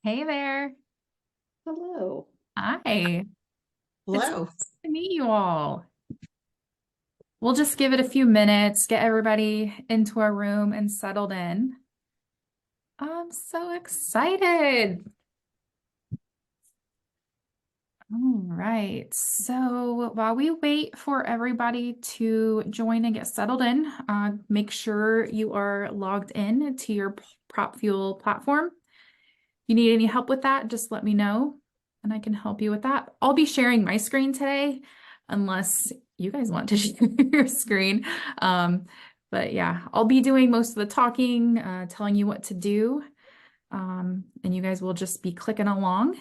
Hey there. Hello. Hi. It's Hello. nice to meet you all. We'll just give it a few minutes, get everybody into our room and settled in. I'm so excited. All right. So while we wait for everybody to join and get settled in, make sure you are logged in to your PropFuel platform. If you need any help with that, just let me know and I can help you with that. I'll be sharing my screen today, unless you guys want to share your screen. Um, but yeah, I'll be doing most of the talking, telling you what to do, and you guys will just be clicking along.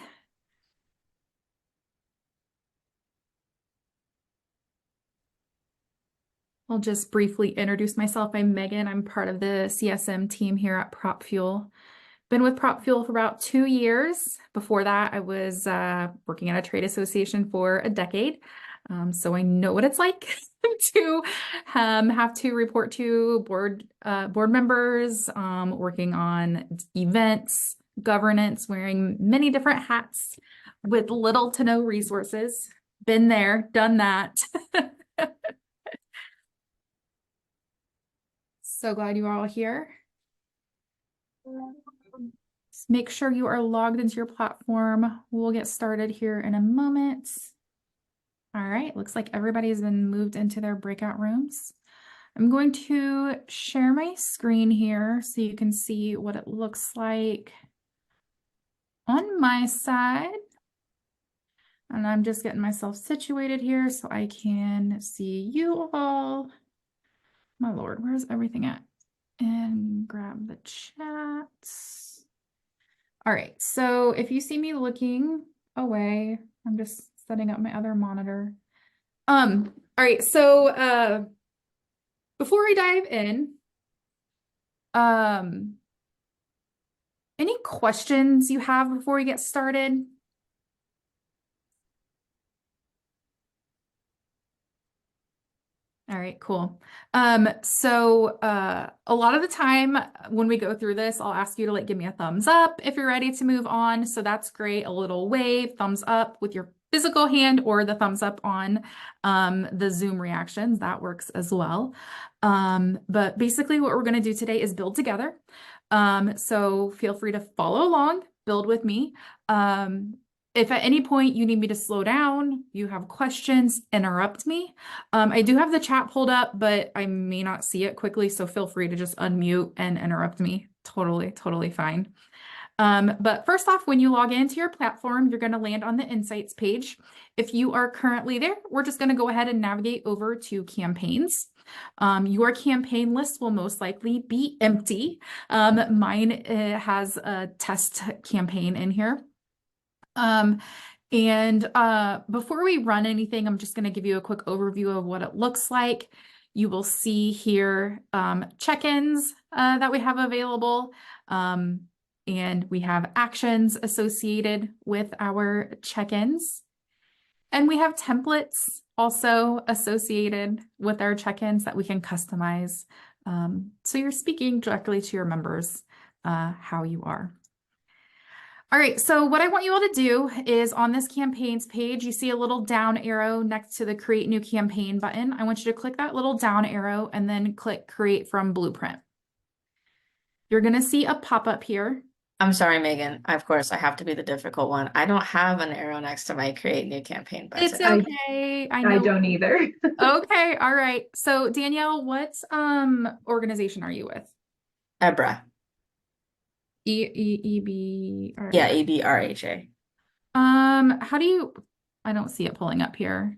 I'll just briefly introduce myself. I'm Megan. I'm part of the CSM team here at PropFuel. Been with PropFuel for about 2 years. Before that, I was working at a trade association for a decade. So I know what it's like to have to report to board members, working on events, governance, wearing many different hats with little to no resources. Been there, done that. So glad you are all here. Just make sure you are logged into your platform. We'll get started here in a moment. All right, looks like everybody's been moved into their breakout rooms. I'm going to share my screen here so you can see what it looks like on my side. And I'm just getting myself situated here so I can see you all. My Lord, where's everything at? And grab the chats. All right, so if you see me looking away, I'm just setting up my other monitor. All right, so before we dive in, um, any questions you have before we get started? All right, cool. A lot of the time when we go through this, I'll ask you to give me a thumbs up if you're ready to move on. So that's great. A little wave, thumbs up with your physical hand or the thumbs up on the Zoom reactions. That works as well. But basically what we're going to do today is build together. So feel free to follow along, build with me. If at any point you need me to slow down, you have questions, interrupt me. I do have the chat pulled up, but I may not see it quickly, so feel free to just unmute and interrupt me. Totally fine. But first off, when you log into your platform, you're going to land on the Insights page. If you are currently there, we're just going to go ahead and navigate over to campaigns. Your campaign list will most likely be empty. Mine has a test campaign in here. Before we run anything, I'm just going to give you a quick overview of what it looks like. You will see here check-ins that we have available, and we have actions associated with our check-ins. And we have templates also associated with our check-ins that we can customize. So you're speaking directly to your members how you are. All right, so what I want you all to do is on this campaigns page, you see a little down arrow next to the create new campaign button. I want you to click that little down arrow and then click create from blueprint. You're gonna see a pop-up here. I'm sorry, Megan. Of course, I have to be the difficult one. I don't have an arrow next to my create new campaign button. It's okay. I I know. don't either. Okay, all right. So Danielle, what organization are you with? EBRA. EB. Yeah, EBRHA. How do you, I don't see it pulling up here.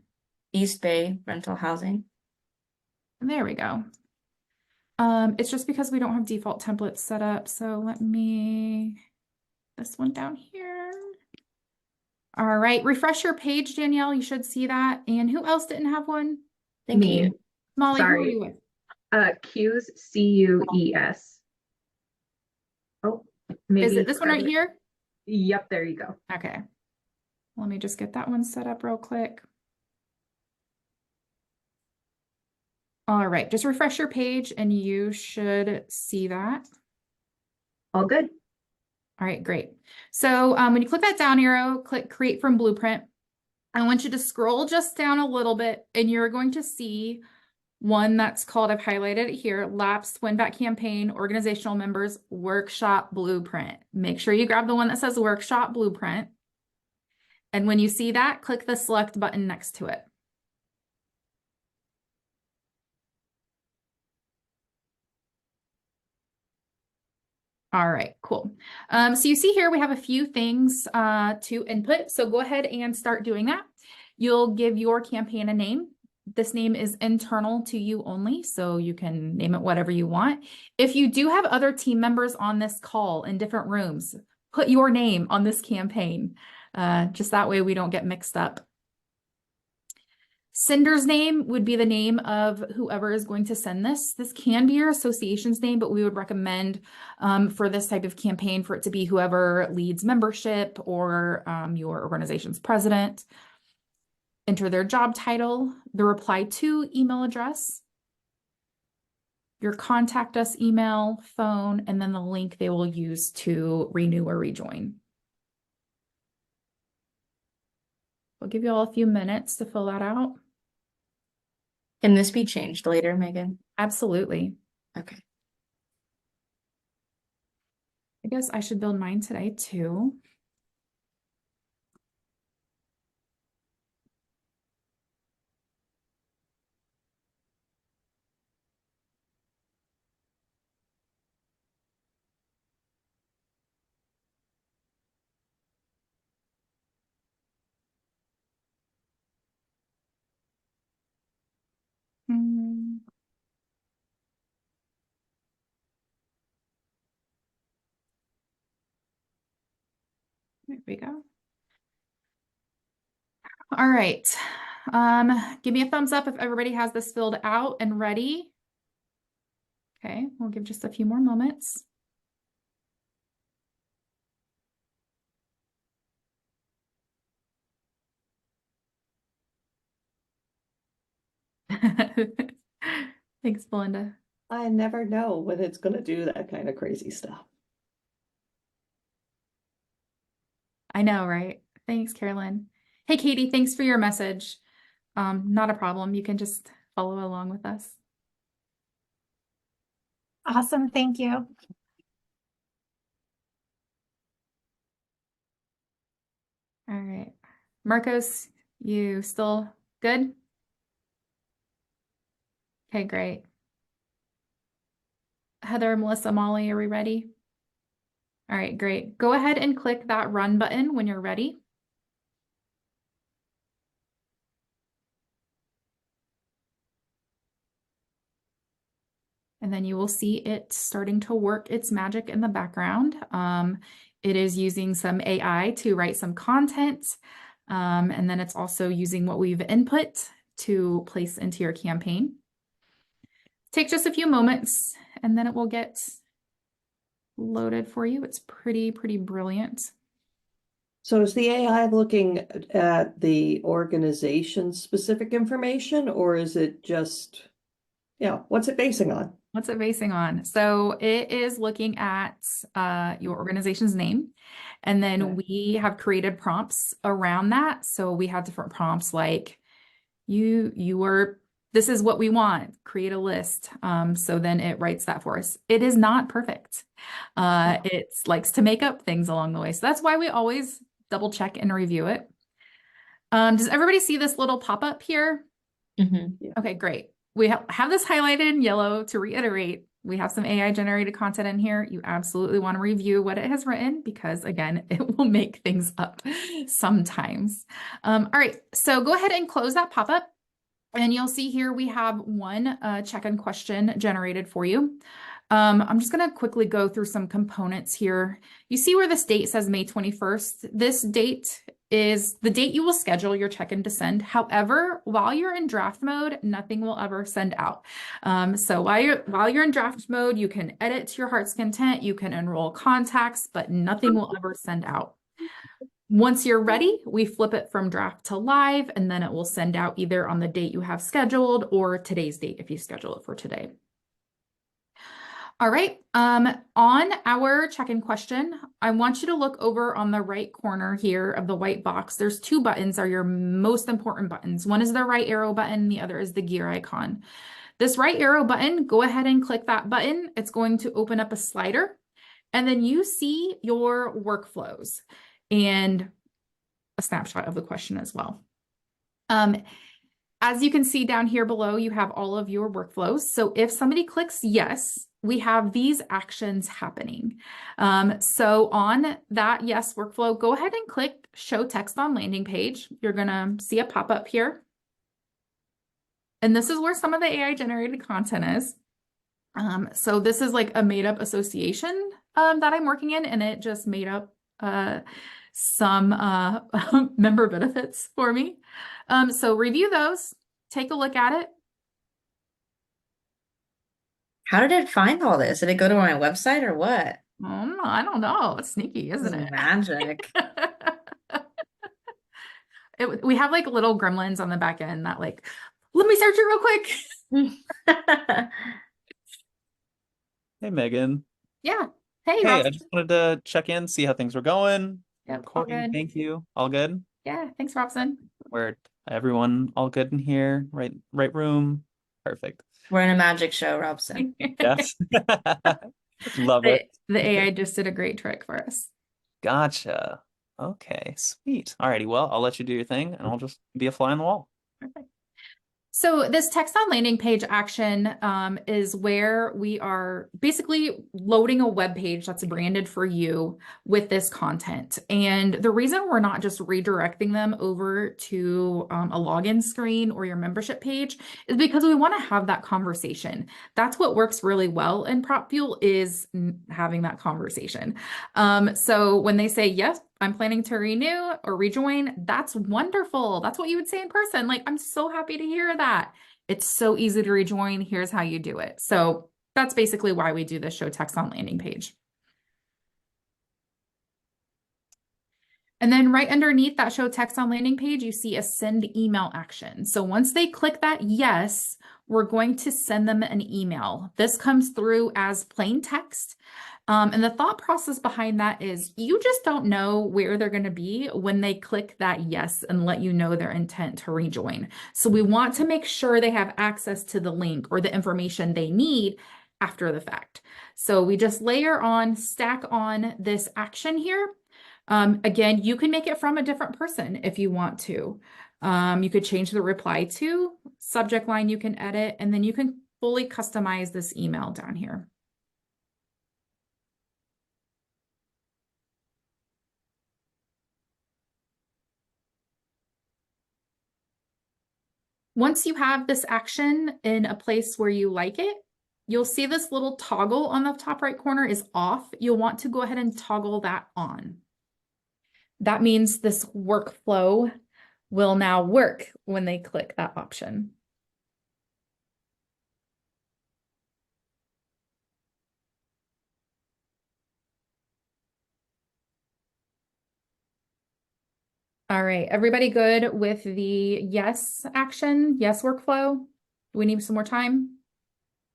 East Bay Rental Housing. There we go. It's just because we don't have default templates set up. So let me, this one down here. All right, refresh your page, Danielle. You should see that. And who else didn't have one? Thank Me. you. Molly, who are Sorry. you with? Q's CUES. Oh, maybe. Is it this one right here? Yep, there you go. Okay. Let me just get that one set up real quick. All right, just refresh your page and you should see that. All good. All right, great. So when you click that down arrow, click Create from Blueprint. I want you to scroll just down a little bit, and you're going to see one that's called, I've highlighted it here, Lapsed Win-Back Campaign Organizational Members Workshop Blueprint. Make sure you grab the one that says Workshop Blueprint. And when you see that, click the Select button next to it. All right, cool. So you see here we have a few things to input. So go ahead and start doing that. You'll give your campaign a name. This name is internal to you only, so you can name it whatever you want. If you do have other team members on this call in different rooms, put your name on this campaign. Just that way we don't get mixed up. Sender's name would be the name of whoever is going to send this. This can be your association's name, but we would recommend for this type of campaign for it to be whoever leads membership or your organization's president. Enter their job title, the reply to email address, your contact us email, phone, and then the link they will use to renew or rejoin. We'll give you all a few minutes to fill that out. Can this be changed later, Megan? Absolutely. Okay. I guess I should build mine today too. There we go. All right. Give me a thumbs up if everybody has this filled out and ready. Okay, we'll give just a few more moments. Thanks, Belinda. I never know when it's going to do that kind of crazy stuff. I know, right? Thanks, Carolyn. Hey, Katie, thanks for your message. Not a problem. You can just follow along with us. Awesome, thank you. All right. Marcos, you still good? Okay, great. Heather, Melissa, Molly, are we ready? All right, great. Go ahead and click that run button when you're ready. And then you will see it starting to work its magic in the background. It is using some AI to write some content. And then it's also using what we've input to place into your campaign. Take just a few moments and then it will get loaded for you. It's pretty brilliant. So is the AI looking at the organization specific information, or is it just, what's it basing on? What's it basing on? So it is looking at your organization's name, and then Okay. we have created prompts around that. So we have different prompts like this is what we want, create a list. So then it writes that for us. It is not perfect. It likes to make up things along the way. So that's why we always double check and review it. Does everybody see this little pop-up here? Mm-hmm. Okay, great. We have this highlighted in yellow to reiterate. We have some AI generated content in here. You absolutely want to review what it has written because, again, it will make things up sometimes. All right, so go ahead and close that pop-up. And you'll see here we have one check-in question generated for you. I'm just going to quickly go through some components here. You see where this date says May 21st. This date is the date you will schedule your check-in to send. However, while you're in draft mode, nothing will ever send out. So while you're in draft mode, you can edit to your heart's content, you can enroll contacts, but nothing will ever send out. Once you're ready, we flip it from draft to live, and then it will send out either on the date you have scheduled or today's date if you schedule it for today. All right. On our check-in question, I want you to look over on the right corner here of the white box. There's two buttons are your most important buttons. One is the right arrow button, the other is the gear icon. This right arrow button, go ahead and click that button. It's going to open up a slider, and then you see your workflows and a snapshot of the question as well. As you can see down here below, you have all of your workflows. So if somebody clicks yes, we have these actions happening. So on that yes workflow, go ahead and click show text on landing page. You're gonna see a pop-up here. And this is where some of the AI generated content is. So this is like a made up association that I'm working in, and it just made up some member benefits for me. So review those, take a look at it. How did it find all this? Did it go to my website or what? I don't know. It's sneaky, This isn't is it? magic. We have like little gremlins on the back end that like, let me search it real quick. Hey, Megan. Yeah. Hey, Hey, I Robson. just wanted to check in, see how things were going. Yep, all Recording, good. thank you. All good? Yeah, thanks, Robson. Where everyone all good in here? Right room? Perfect. We're in a magic show, Robson. Yes. Love it. The AI just did a great trick for us. Gotcha. Okay, sweet. Alrighty, well, I'll let you do your thing and I'll just be a fly on the wall. Perfect. So this text on landing page action is where we are basically loading a web page that's branded for you with this content. And the reason we're not just redirecting them over to a login screen or your membership page is because we want to have that conversation. That's what works really well in PropFuel is having that conversation. So when they say, yes, I'm planning to renew or rejoin, that's wonderful. That's what you would say in person. Like, I'm so happy to hear that. It's so easy to rejoin. Here's how you do it. So that's basically why we do this show text on landing page. And then right underneath that show text on landing page, you see a send email action. So once they click that yes, we're going to send them an email. This comes through as plain text. And the thought process behind that is you just don't know where they're going to be when they click that yes and let you know their intent to rejoin. So we want to make sure they have access to the link or the information they need after the fact. So we just layer on, stack on this action here. Again, you can make it from a different person if you want to. You could change the reply to, subject line you can edit, and then you can fully customize this email down here. Once you have this action in a place where you like it, you'll see this little toggle on the top right corner is off. You'll want to go ahead and toggle that on. That means this workflow will now work when they click that option. All right, everybody good with the yes action, yes workflow? Do we need some more time?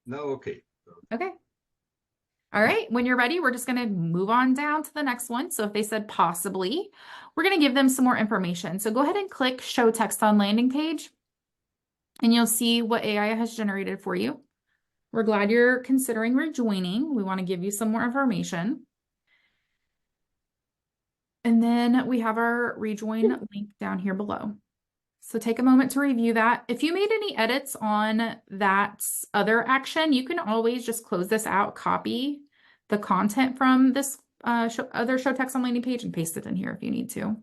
No, okay. Okay. All right, when you're ready, we're just going to move on down to the next one. So if they said possibly, we're going to give them some more information. So go ahead and click show text on landing page, and you'll see what AI has generated for you. We're glad you're considering rejoining. We want to give you some more information. And then we have our rejoin link down here below. So take a moment to review that. If you made any edits on that other action, you can always just close this out, copy the content from this other show text on landing page and paste it in here if you need to.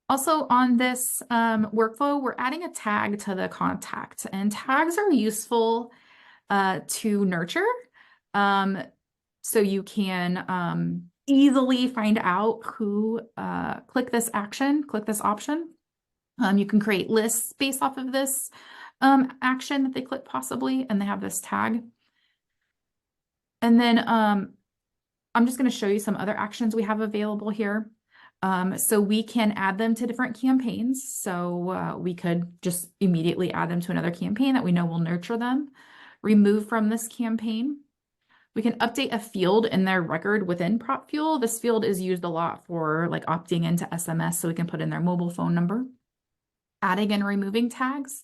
Also on this workflow, we're adding a tag to the contact, and tags are useful to nurture. So you can easily find out who click this option. You can create lists based off of this action that they click possibly, and they have this tag. And then I'm just going to show you some other actions we have available here. So we can add them to different campaigns. So we could just immediately add them to another campaign that we know will nurture them. Remove from this campaign. We can update a field in their record within PropFuel. This field is used a lot for like opting into SMS, so we can put in their mobile phone number. Adding and removing tags.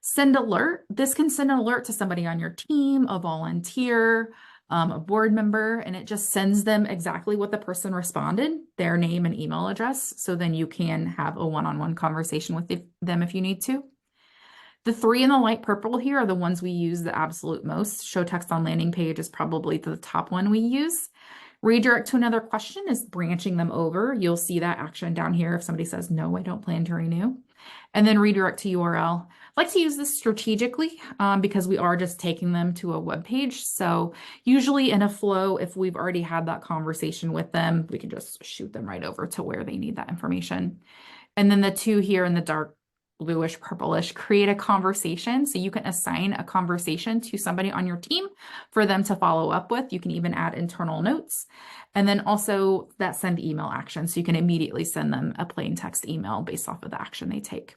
Send alert. This can send an alert to somebody on your team, a volunteer, a board member, and it just sends them exactly what the person responded, their name and email address. So then you can have a one-on-one conversation with them if you need to. The 3 in the light purple here are the ones we use the absolute most. Show text on landing page is probably the top one we use. Redirect to another question is branching them over. You'll see that action down here if somebody says, no, I don't plan to renew. And then redirect to URL. I like to use this strategically because we are just taking them to a web page. So usually in a flow, if we've already had that conversation with them, we can just shoot them right over to where they need that information. And then the 2 here in the dark bluish purplish, create a conversation. So you can assign a conversation to somebody on your team for them to follow up with. You can even add internal notes. And then also that send email action. So you can immediately send them a plain text email based off of the action they take.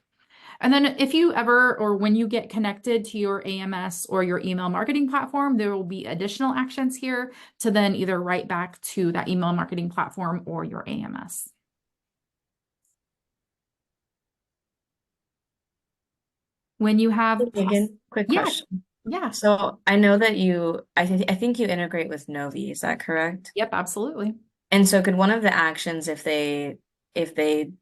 And then if you ever, or when you get connected to your AMS or your email marketing platform, there will be additional actions here to then either write back to that email marketing platform or your AMS. When you have Megan, quick Yeah. question. yeah, So I know that I think you integrate with Novi, is that correct? yep, absolutely. And so could one of the actions, if they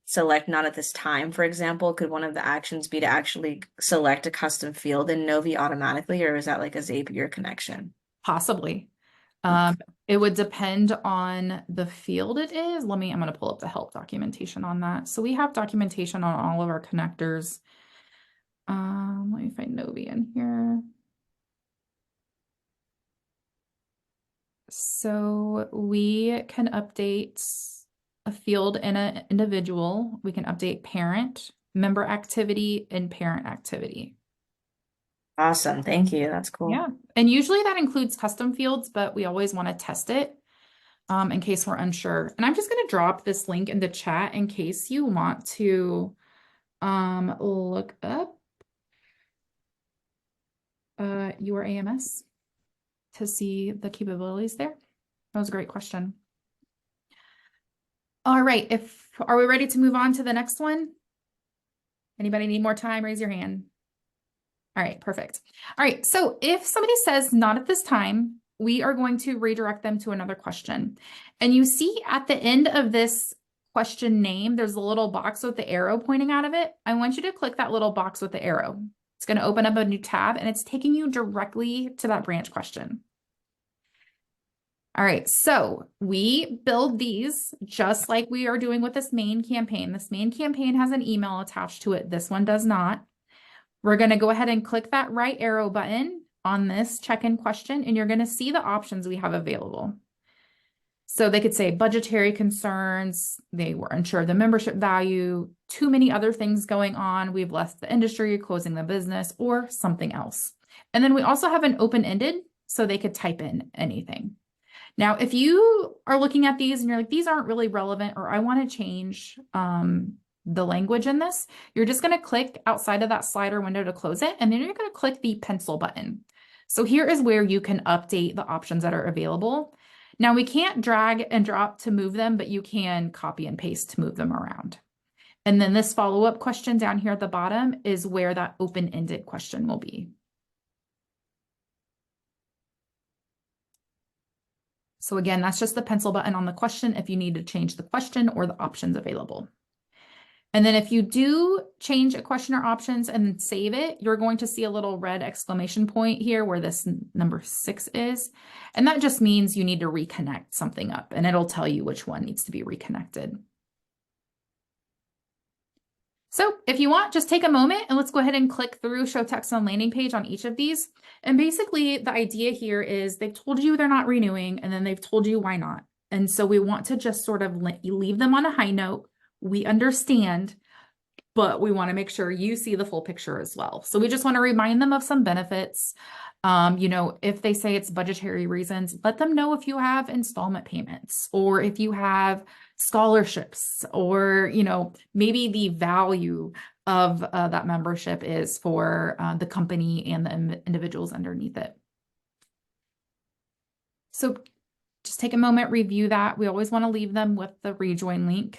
select not at this time, for example, could one of the actions be to actually select a custom field in Novi automatically, or is that like a Zapier connection? Possibly. It would depend on the field it is. I'm going to pull up the help documentation on that. So we have documentation on all of our connectors. Let me find Novi in here. So we can update a field in an individual. We can update parent, member activity, and parent activity. Awesome. Thank you. That's cool. Yeah. And usually that includes custom fields, but we always want to test it in case we're unsure. And I'm just going to drop this link in the chat in case you want to look up your AMS to see the capabilities there. That was a great question. All right, are we ready to move on to the next one? Anybody need more time? Raise your hand. All right, perfect. All right, so if somebody says not at this time, we are going to redirect them to another question. And you see at the end of this question name, there's a little box with the arrow pointing out of it. I want you to click that little box with the arrow. It's going to open up a new tab and it's taking you directly to that branch question. All right, so we build these just like we are doing with this main campaign. This main campaign has an email attached to it. This one does not. We're going to go ahead and click that right arrow button on this check-in question, and you're going to see the options we have available. So they could say budgetary concerns, they were unsure of the membership value, too many other things going on, we've left the industry, closing the business, or something else. And then we also have an open-ended, so they could type in anything. Now, if you are looking at these and you're like, these aren't really relevant, or I want to change the language in this, you're just going to click outside of that slider window to close it, and then you're going to click the pencil button. So here is where you can update the options that are available. Now, we can't drag and drop to move them, but you can copy and paste to move them around. And then this follow-up question down here at the bottom is where that open-ended question will be. So again, that's just the pencil button on the question if you need to change the question or the options available. And then if you do change a question or options and save it, you're going to see a little red exclamation point here where this number 6 is. And that just means you need to reconnect something up, and it'll tell you which one needs to be reconnected. So if you want, just take a moment and let's go ahead and click through show text on landing page on each of these. And basically the idea here is they've told you they're not renewing and then they've told you why not. And so we want to just sort of leave them on a high note. We understand, but we want to make sure you see the full picture as well. So we just want to remind them of some benefits. You know, if they say it's budgetary reasons, let them know if you have installment payments or if you have scholarships or, you know, maybe the value of that membership is for the company and the individuals underneath it. So just take a moment, review that. We always want to leave them with the rejoin link.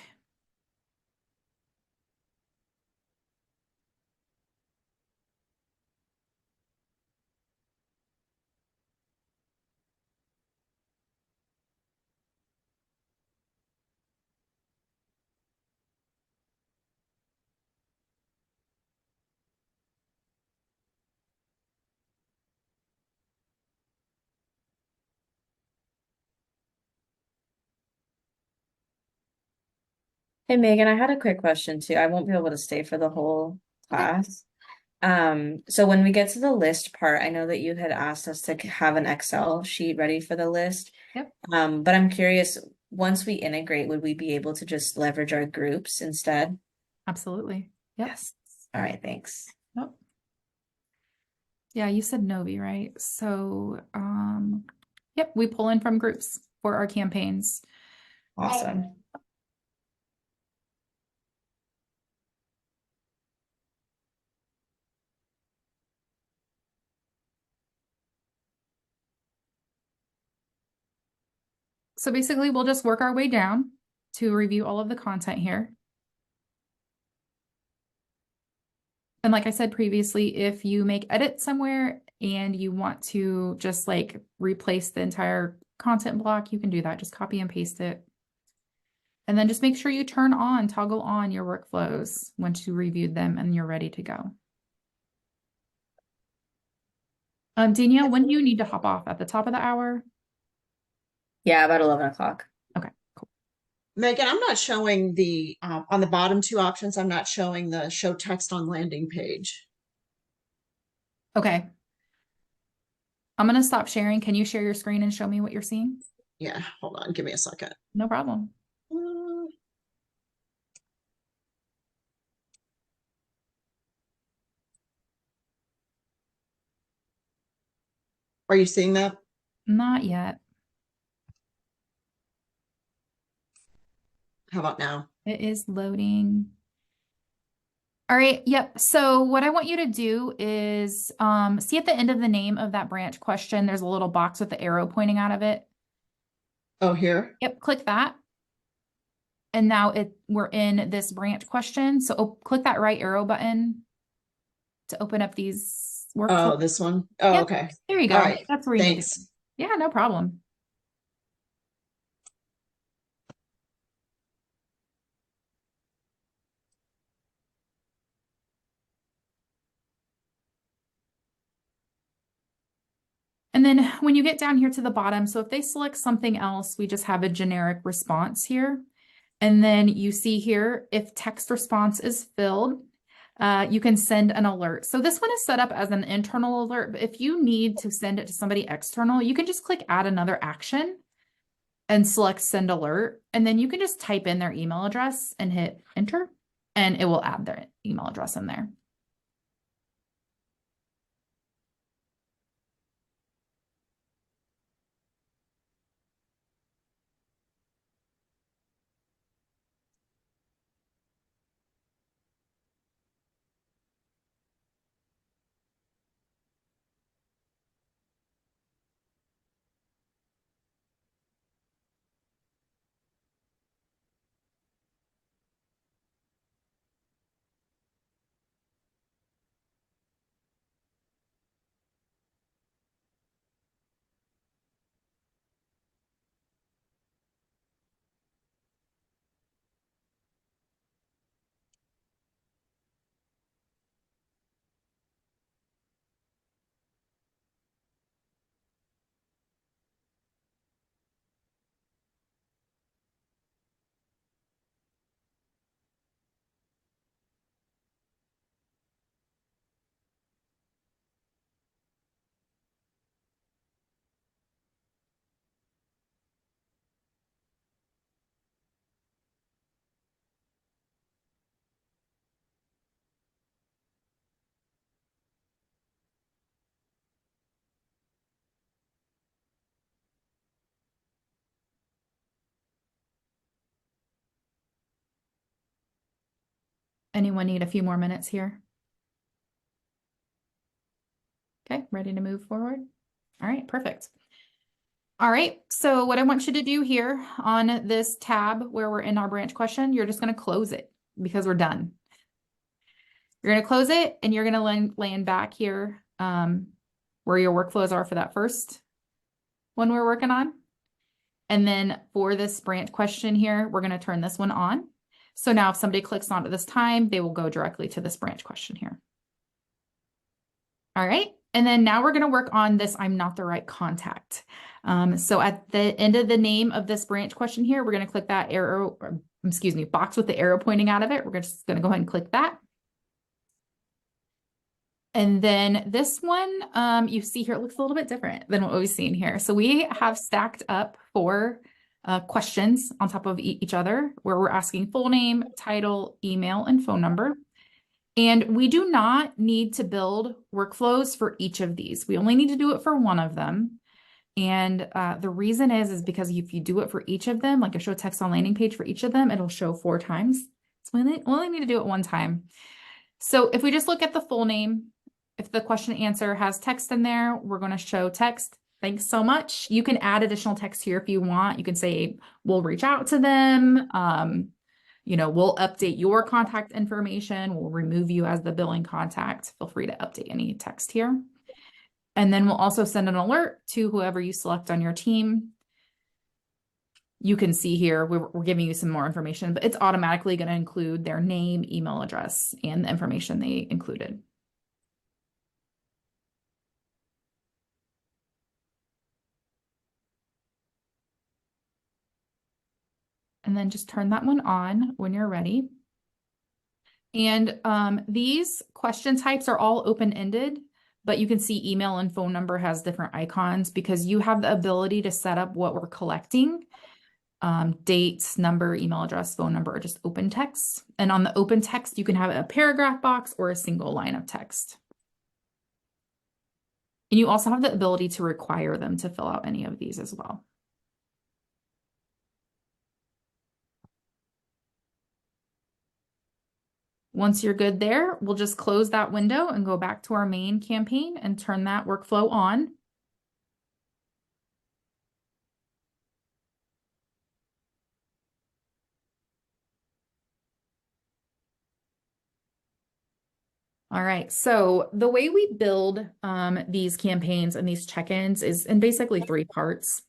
Hey Megan, I had a quick question too. I won't be able to stay for the whole class. So when we get to the list part, I know that you had asked us to have an Excel sheet ready for the list. Yep. But I'm curious, once we integrate, would we be able to just leverage our groups instead? Absolutely. Yep. Yes. All right, thanks. Yep. Yeah, you said Novi, right? So, yep, we pull in from groups for our campaigns. Awesome. So basically, we'll just work our way down to review all of the content here. And like I said previously, if you make edits somewhere and you want to just like replace the entire content block, you can do that. Just copy and paste it. And then just make sure you toggle on your workflows once you reviewed them and you're ready to go. Danielle, when do you need to hop off? At the top of the hour? Yeah, about 11 o'clock. Okay, cool. Megan, I'm not showing the, on the bottom two options, I'm not showing the show text on landing page. Okay. I'm going to stop sharing. Can you share your screen and show me what you're seeing? Yeah, hold on, give me a second. No problem. Are you seeing that? Not yet. How about now? It is loading. All right, yep. So what I want you to do is see at the end of the name of that branch question, there's a little box with the arrow pointing out of it. Oh, here? Yep, click that. And now we're in this branch question. So click that right arrow button to open up these Oh, workflows. this one? Oh, Yep. okay. There you go. All right, That's where you need to thanks. be. Yeah, no problem. And then when you get down here to the bottom, so if they select something else, we just have a generic response here. And then you see here, if text response is filled, you can send an alert. So this one is set up as an internal alert, but if you need to send it to somebody external, you can just click add another action and select send alert. And then you can just type in their email address and hit enter, and it will add their email address in there. Anyone need a few more minutes here? Okay, ready to move forward? All right, perfect. All right, so what I want you to do here on this tab where we're in our branch question, you're just going to close it because we're done. You're going to close it and you're going to land back here where your workflows are for that first one we're working on. And then for this branch question here, we're going to turn this one on. So now if somebody clicks on it this time, they will go directly to this branch question here. All right. And then now we're going to work on this I'm not the right contact. So at the end of the name of this branch question here, we're going to click that arrow, box with the arrow pointing out of it. We're just going to go ahead and click that. And then this one, you see here, it looks a little bit different than what we've seen here. So we have stacked up 4 questions on top of each other where we're asking full name, title, email, and phone number. And we do not need to build workflows for each of these. We only need to do it for one of them. And the reason is because if you do it for each of them, like a show text on landing page for each of them, it'll show 4 times. So we only need to do it one time. So if we just look at the full name, if the question answer has text in there, we're going to show text. Thanks so much. You can add additional text here if you want. You can say, we'll reach out to them. You know, we'll update your contact information. We'll remove you as the billing contact. Feel free to update any text here. And then we'll also send an alert to whoever you select on your team. You can see here, we're giving you some more information, but it's automatically going to include their name, email address, and the information they included. And then just turn that one on when you're ready. And these question types are all open-ended, but you can see email and phone number has different icons because you have the ability to set up what we're collecting. Dates, number, email address, phone number, or just open text. And on the open text, you can have a paragraph box or a single line of text. And you also have the ability to require them to fill out any of these as well. Once you're good there, we'll just close that window and go back to our main campaign and turn that workflow on. All right, so the way we build these campaigns and these check-ins is in basically 3 parts.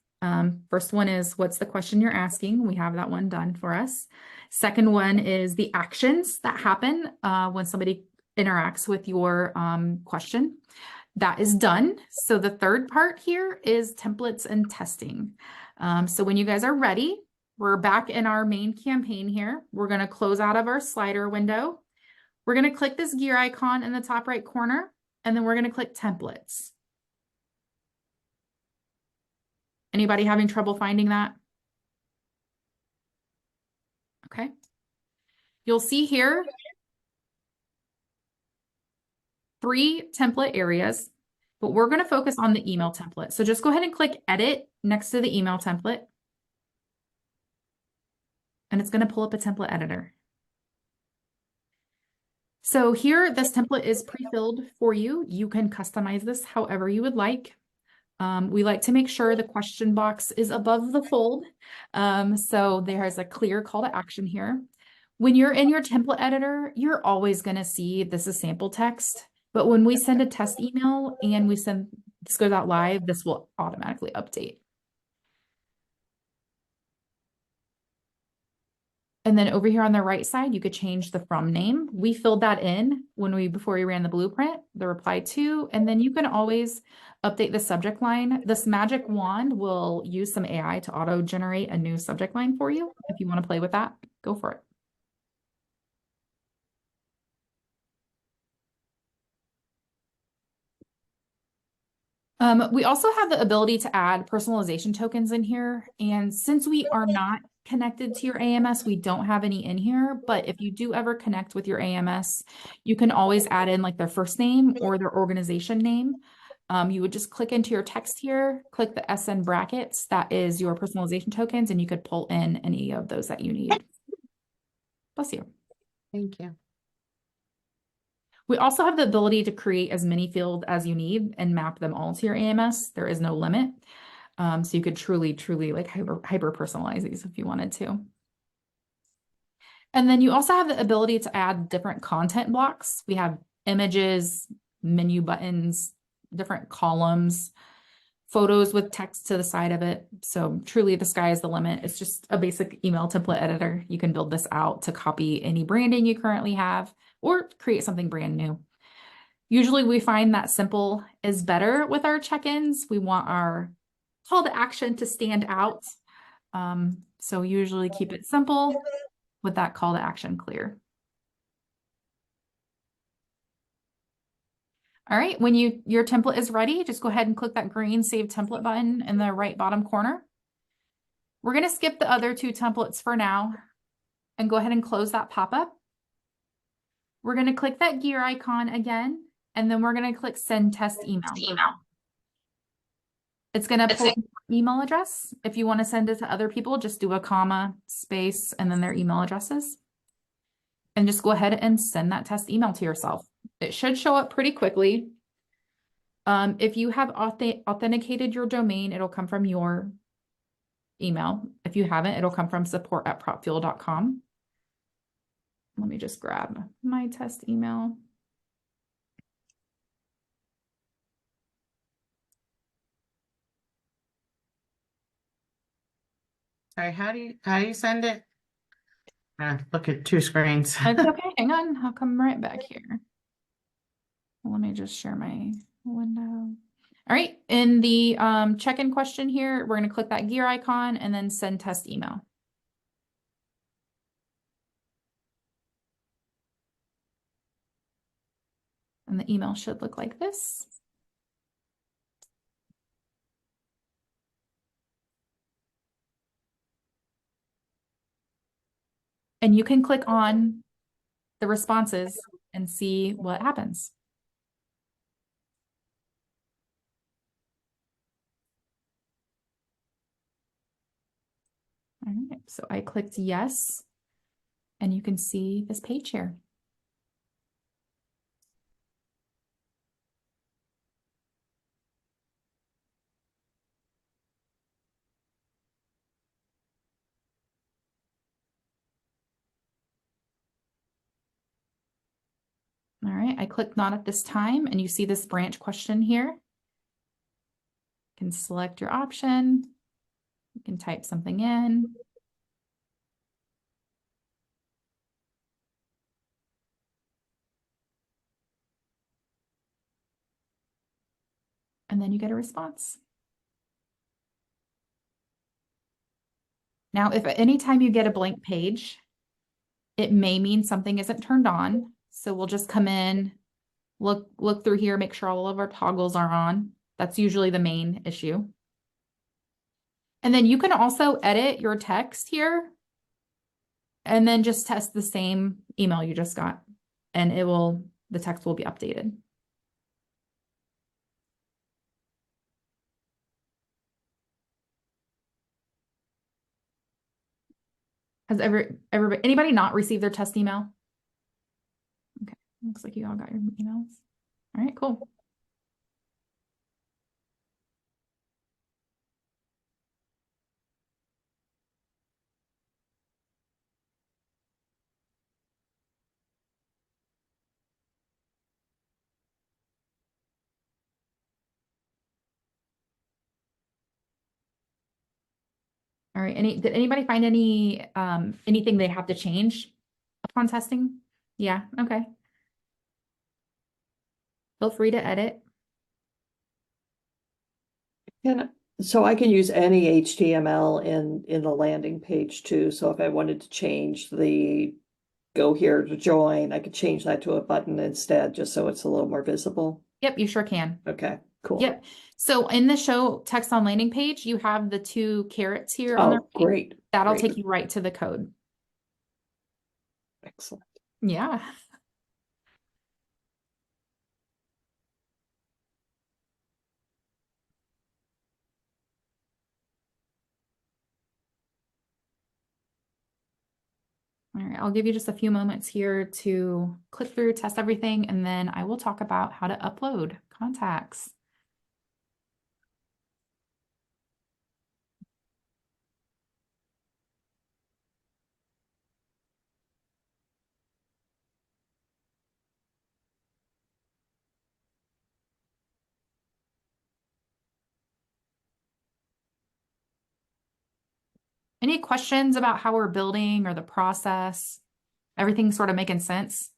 First one is what's the question you're asking? We have that one done for us. Second one is the actions that happen when somebody interacts with your question. That is done. So the third part here is templates and testing. So when you guys are ready, we're back in our main campaign here. We're going to close out of our slider window. We're going to click this gear icon in the top right corner, and then we're going to click templates. Anybody having trouble finding that? Okay. You'll see here 3 template areas, but we're going to focus on the email template. So just go ahead and click edit next to the email template. And it's going to pull up a template editor. So here, this template is pre-filled for you. You can customize this however you would like. We like to make sure the question box is above the fold. So there's a clear call to action here. When you're in your template editor, you're always going to see this is sample text. But when we send a test email and this goes out live, this will automatically update. And then over here on the right side, you could change the from name. We filled that in before we ran the blueprint, the reply to, and then you can always update the subject line. This magic wand will use some AI to auto generate a new subject line for you. If you want to play with that, go for it. We also have the ability to add personalization tokens in here. And since we are not connected to your AMS, we don't have any in here, but if you do ever connect with your AMS, you can always add in like their first name or their organization name. You would just click into your text here, click the SN brackets, that is your personalization tokens, and you could pull in any of those that you need. Bless you. Thank you. We also have the ability to create as many fields as you need and map them all to your AMS. There is no limit. So you could truly like hyper personalize these if you wanted to. And then you also have the ability to add different content blocks. We have images, menu buttons, different columns, photos with text to the side of it. So truly the sky is the limit. It's just a basic email template editor. You can build this out to copy any branding you currently have or create something brand new. Usually we find that simple is better with our check-ins. We want our call to action to stand out. So usually keep it simple with that call to action clear. All right, when your template is ready, just go ahead and click that green Save Template button in the right bottom corner. We're going to skip the other two templates for now and go ahead and close that pop-up. We're going to click that gear icon again, and then we're going to click Send Test Email. It's going to pull your email address. If you want to send it to other people, just do a comma, space, and then their email addresses. And just go ahead and send that test email to yourself. It should show up pretty quickly. If you have authenticated your domain, it'll come from your email. If you haven't, it'll come from support@propfuel.com. Let me just grab my test email. Sorry, how do you send it? Look at two screens. It's okay, hang on, I'll come right back here. Let me just share my window. All right, in the check-in question here, we're going to click that gear icon and then send test email. And the email should look like this. And you can click on the responses and see what happens. All right, so I clicked yes, and you can see this page here. All right, I clicked not at this time, and you see this branch question here. You can select your option. You can type something in. And then you get a response. Now, if at any time you get a blank page, it may mean something isn't turned on. So we'll just come in, look through here, make sure all of our toggles are on. That's usually the main issue. And then you can also edit your text here and then just test the same email you just got, and the text will be updated. Has anybody not received their test email? Okay, looks like you all got your emails. All right, cool. All right, did anybody find anything they have to change upon testing? Yeah, okay. Feel free to edit. So I can use any HTML in the landing page too. So if I wanted to change the go here to join, I could change that to a button instead, just so it's a little more visible. Yep, you sure can. Okay, cool. Yep. So in the show text on landing page, you have the two carrots here on the Oh, right. great. That'll Great. take you right to the code. Excellent. Yeah. All right, I'll give you just a few moments here to click through, test everything, and then I will talk about how to upload contacts. Any questions about how we're building or the process? Everything sort of making sense?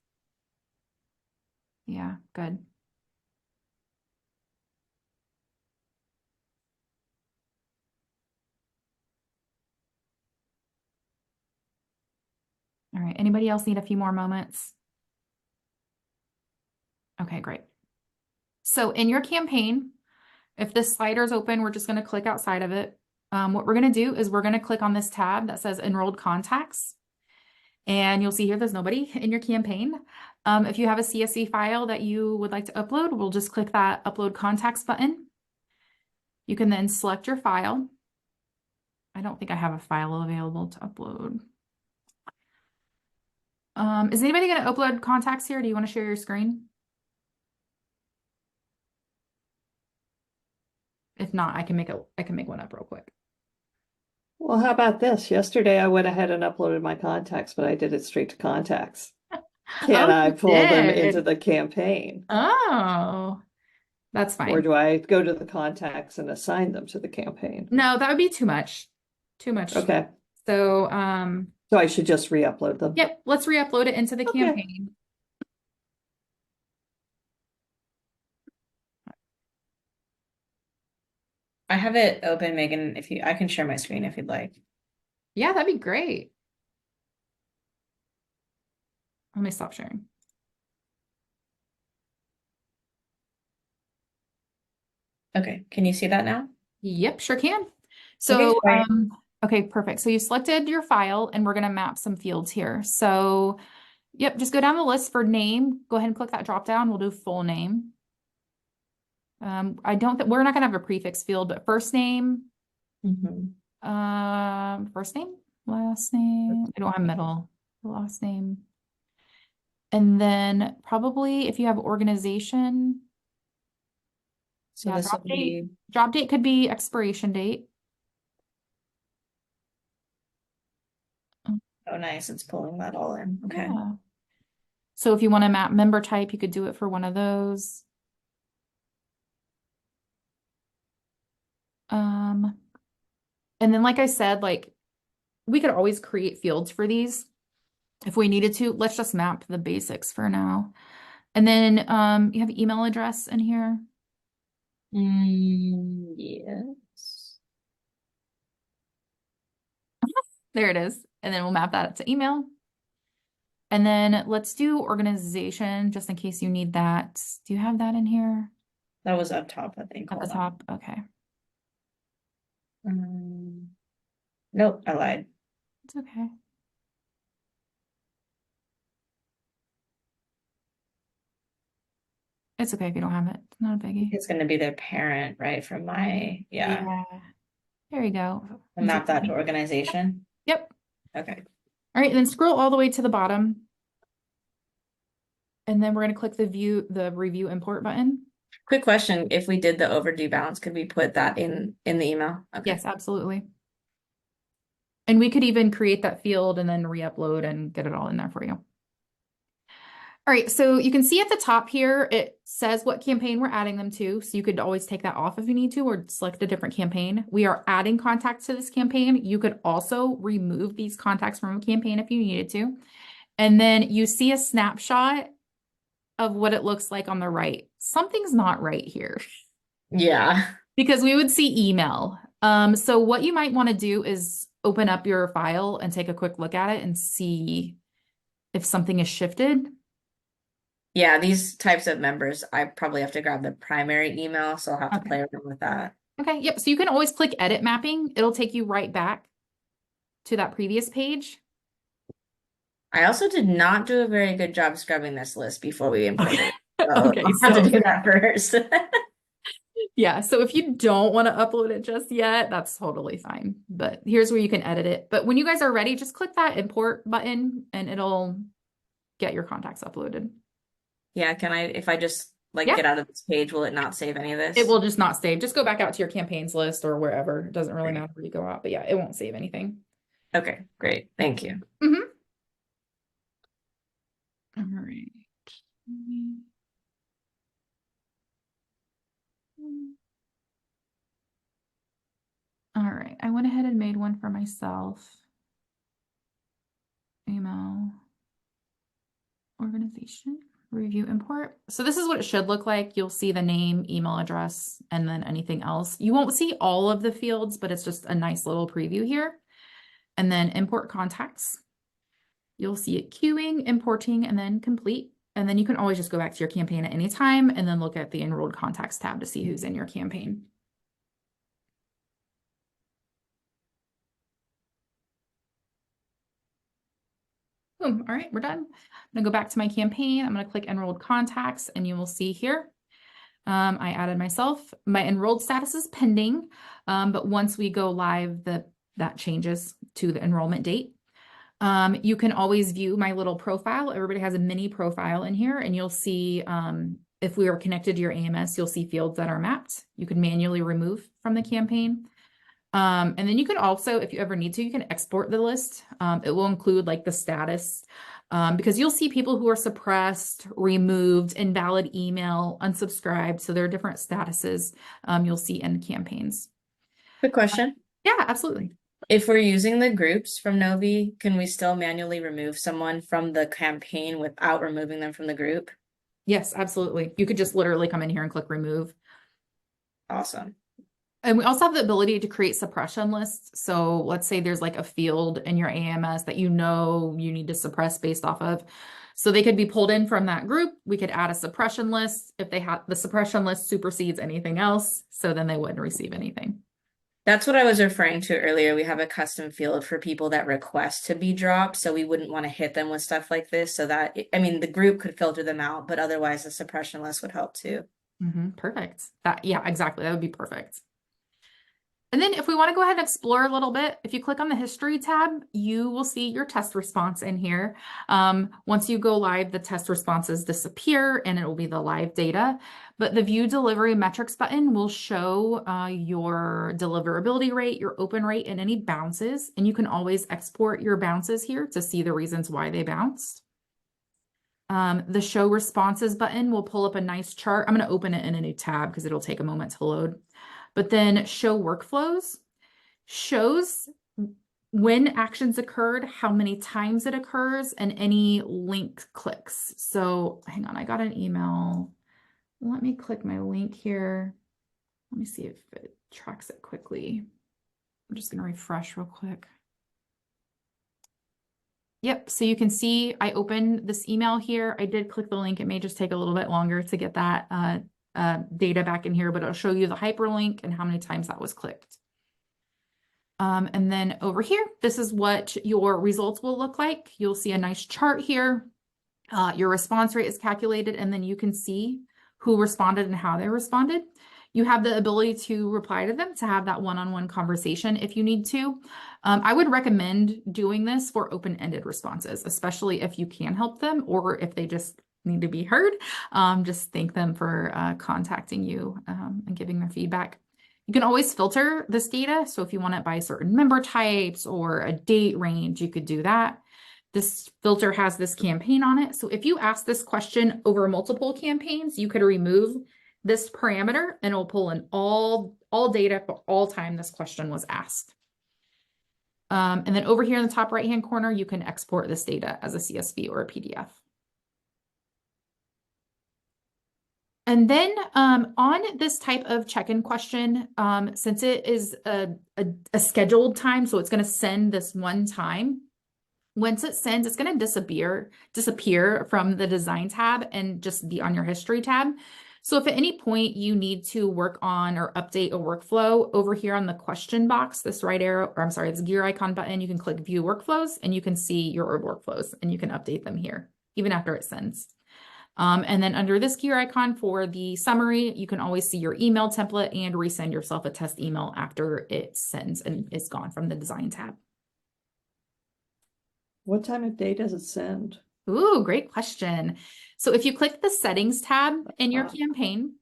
Yeah, good. All right, anybody else need a few more moments? Okay, great. So in your campaign, if this slider is open, we're just going to click outside of it. What we're going to do is we're going to click on this tab that says Enrolled Contacts. And you'll see here there's nobody in your campaign. If you have a CSV file that you would like to upload, we'll just click that Upload Contacts button. You can then select your file. I don't think I have a file available to upload. Is anybody going to upload contacts here? Do you want to share your screen? If not, I can make one up real quick. Well, how about this? Yesterday I went ahead and uploaded my contacts, but I did it straight to contacts. Can Oh, I you pull them into did. the campaign? Oh, that's Or fine. do I go to the contacts and assign them to the campaign? No, that would be too much. Too much. Okay, So, so I should just re-upload them. yep, let's re-upload it into the Okay. campaign. I have it open, Megan, I can share my screen if you'd like. Yeah, that'd be great. Let me stop sharing. Okay, can you see that now? Yep, sure can. So, great. okay, perfect. So you selected your file and we're going to map some fields here. So, yep, just go down the list for name. Go ahead and click that drop down. We'll do full name. I don't think we're not going to have a prefix field, but first name, first name, last name. I don't have middle, last name. And then probably if you have organization, So yeah, this will be, drop date could be expiration date. oh, nice, it's pulling that all in. Okay. Yeah. So if you want to map member type, you could do it for one of those. And then like I said, like we could always create fields for these if we needed to. Let's just map the basics for now. And then you have email address in here. Yes. There it is. And then we'll map that to email. And then let's do organization just in case you need that. Do you have that in here? That was up top, I think. At the Hold on. top. Okay. Nope, I lied. It's okay. It's okay if you don't have it. It's not a biggie. It's going to be their parent, right? From my, yeah. There you go. I'll map that to organization. Yep. Okay. All right, and then scroll all the way to the bottom. And then we're going to click the review import button. Quick question. If we did the overdue balance, could we put that in the email? Okay. Yes, absolutely. And we could even create that field and then re-upload and get it all in there for you. All right, so you can see at the top here, it says what campaign we're adding them to. So you could always take that off if you need to, or select a different campaign. We are adding contacts to this campaign. You could also remove these contacts from a campaign if you needed to. And then you see a snapshot of what it looks like on the right. Something's not right here. Yeah. Because we would see email. So what you might want to do is open up your file and take a quick look at it and see if something is shifted. Yeah, these types of members, I probably have to grab the primary email, so I'll have to Okay. play around with that. Okay, yep. So you can always click edit mapping. It'll take you right back to that previous page. I also did not do a very good job scrubbing this list before we imported it. So Okay, I'll have to so- do that first. Yeah, so if you don't want to upload it just yet, that's totally fine. But here's where you can edit it. But when you guys are ready, just click that import button and it'll get your contacts uploaded. Yeah, can I, if I just like Yeah. get out of this page, will it not save any of this? It will just not save. Just go back out to your campaigns list or wherever. It doesn't really Great. matter where you go out, but yeah, it won't save anything. Okay, great. Thank you. All right. All right, I went ahead and made one for myself. Email organization, review import. So this is what it should look like. You'll see the name, email address, and then anything else. You won't see all of the fields, but it's just a nice little preview here. And then import contacts. You'll see it queuing, importing, and then complete. And then you can always just go back to your campaign at any time and then look at the enrolled contacts tab to see who's in your campaign. Boom. All right, we're done. I'm gonna go back to my campaign. I'm gonna click enrolled contacts and you will see here. I added myself. My enrolled status is pending, but once we go live, that changes to the enrollment date. You can always view my little profile. Everybody has a mini profile in here, and you'll see if we are connected to your AMS, you'll see fields that are mapped. You can manually remove from the campaign. And then you can also, if you ever need to, you can export the list. It will include like the status, because you'll see people who are suppressed, removed, invalid email, unsubscribed. So there are different statuses you'll see in campaigns. Quick question. Yeah, absolutely. If we're using the groups from Novi, can we still manually remove someone from the campaign without removing them from the group? Yes, absolutely. You could just literally come in here and click remove. Awesome. And we also have the ability to create suppression lists. So let's say there's like a field in your AMS that you know you need to suppress based off of. So they could be pulled in from that group. We could add a suppression list if they have the suppression list supersedes anything else. So then they wouldn't receive anything. That's what I was referring to earlier. We have a custom field for people that request to be dropped. So we wouldn't want to hit them with stuff like this. So that, I mean, the group could filter them out, but otherwise the suppression list would help too. Perfect. Yeah, exactly. That would be perfect. And then if we want to go ahead and explore a little bit, if you click on the history tab, you will see your test response in here. Once you go live, the test responses disappear and it will be the live data. But the view delivery metrics button will show your deliverability rate, your open rate, and any bounces. And you can always export your bounces here to see the reasons why they bounced. The show responses button will pull up a nice chart. I'm going to open it in a new tab because it'll take a moment to load. But then show workflows shows when actions occurred, how many times it occurs, and any link clicks. So hang on, I got an email. Let me click my link here. Let me see if it tracks it quickly. I'm just going to refresh real quick. Yep, so you can see I opened this email here. I did click the link. It may just take a little bit longer to get that data back in here, but it'll show you the hyperlink and how many times that was clicked. And then over here, this is what your results will look like. You'll see a nice chart here. Your response rate is calculated, and then you can see who responded and how they responded. You have the ability to reply to them to have that one-on-one conversation if you need to. I would recommend doing this for open-ended responses, especially if you can help them or if they just need to be heard. Just thank them for contacting you and giving their feedback. You can always filter this data. So if you want it by certain member types or a date range, you could do that. This filter has this campaign on it. So if you ask this question over multiple campaigns, you could remove this parameter and it'll pull in all data for all time this question was asked. And then over here in the top right-hand corner, you can export this data as a CSV or a PDF. And then on this type of check-in question, since it is a scheduled time, so it's going to send this one time. Once it sends, it's going to disappear from the design tab and just be on your history tab. So if at any point you need to work on or update a workflow, over here on the question box, this right arrow, or I'm sorry, this gear icon button, you can click view workflows and you can see your workflows and you can update them here even after it sends. And then under this gear icon for the summary, you can always see your email template and resend yourself a test email after it sends and is gone from the design tab. What time of day does it send? Ooh, great question. So if you click the settings tab in your campaign,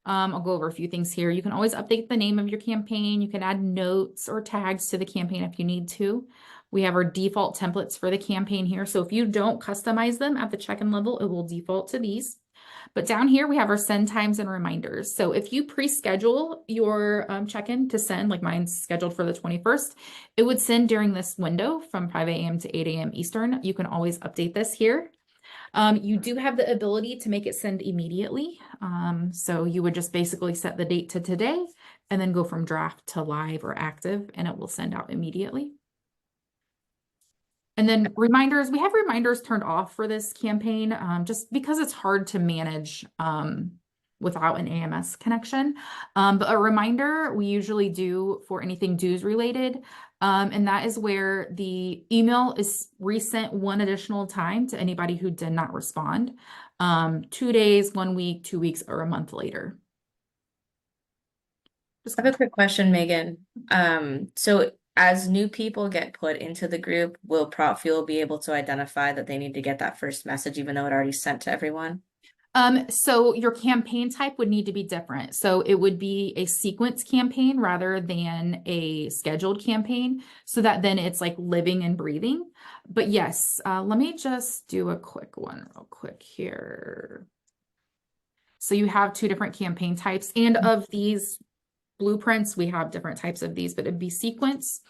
I'll go over a few things here. You can always update the name of your campaign. You can add notes or tags to the campaign if you need to. We have our default templates for the campaign here. So if you don't customize them at the check-in level, it will default to these. But down here, we have our send times and reminders. So if you pre-schedule your check-in to send, like mine's scheduled for the 21st, it would send during this window from 5 a.m. to 8 a.m. Eastern. You can always update this here. You do have the ability to make it send immediately. So you would just basically set the date to today and then go from draft to live or active, and it will send out immediately. And then reminders, we have reminders turned off for this campaign just because it's hard to manage without an AMS connection. But a reminder we usually do for anything dues related. And that is where the email is resent one additional time to anybody who did not respond. 2 days, 1 week, 2 weeks, or a month later. I have a quick question, Megan. So as new people get put into the group, will PropFuel be able to identify that they need to get that first message, even though it already sent to everyone? So your campaign type would need to be different. So it would be a sequence campaign rather than a scheduled campaign, so that then it's like living and breathing. But yes, let me just do a quick one real quick here. So you have 2 different campaign types, and of these blueprints, we have different types of these, but it'd be sequence.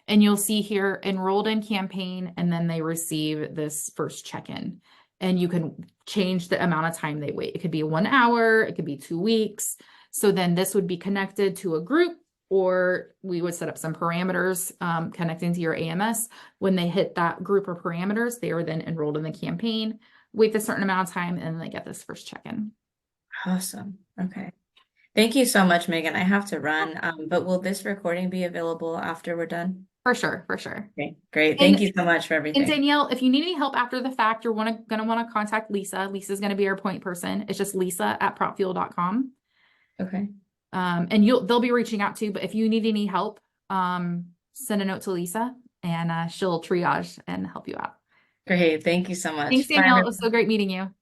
And you'll see here enrolled in campaign, and then they receive this first check-in. And you can change the amount of time they wait. It could be 1 hour, it could be 2 weeks. So then this would be connected to a group, or we would set up some parameters connecting to your AMS. When they hit that group of parameters, they are then enrolled in the campaign, wait a certain amount of time, and then they get this first check-in. Awesome. Okay. Thank you so much, Megan. I have to run, but will this recording be available after we're done? For sure, for sure. Okay, great. Thank you so much for everything. And Danielle, if you need any help after the fact, you're gonna want to contact Lisa. Lisa's gonna be our point person. It's just lisa@propfuel.com. Okay. And they'll be reaching out to you, but if you need any help, send a note to Lisa and she'll triage and help you out. Great. Thank you so much. Thanks, Bye, Danielle. It everyone. was so great meeting you.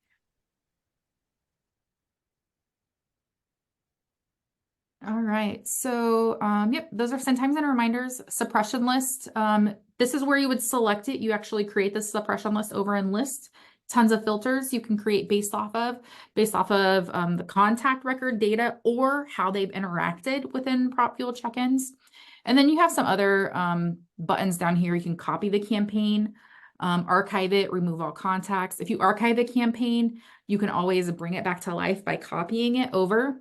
All right, so yep, those are send times and reminders. Suppression list. This is where you would select it. You actually create the suppression list over in list. Tons of filters you can create based off of the contact record data or how they've interacted within PropFuel check-ins. And then you have some other buttons down here. You can copy the campaign, archive it, remove all contacts. If you archive a campaign, you can always bring it back to life by copying it over.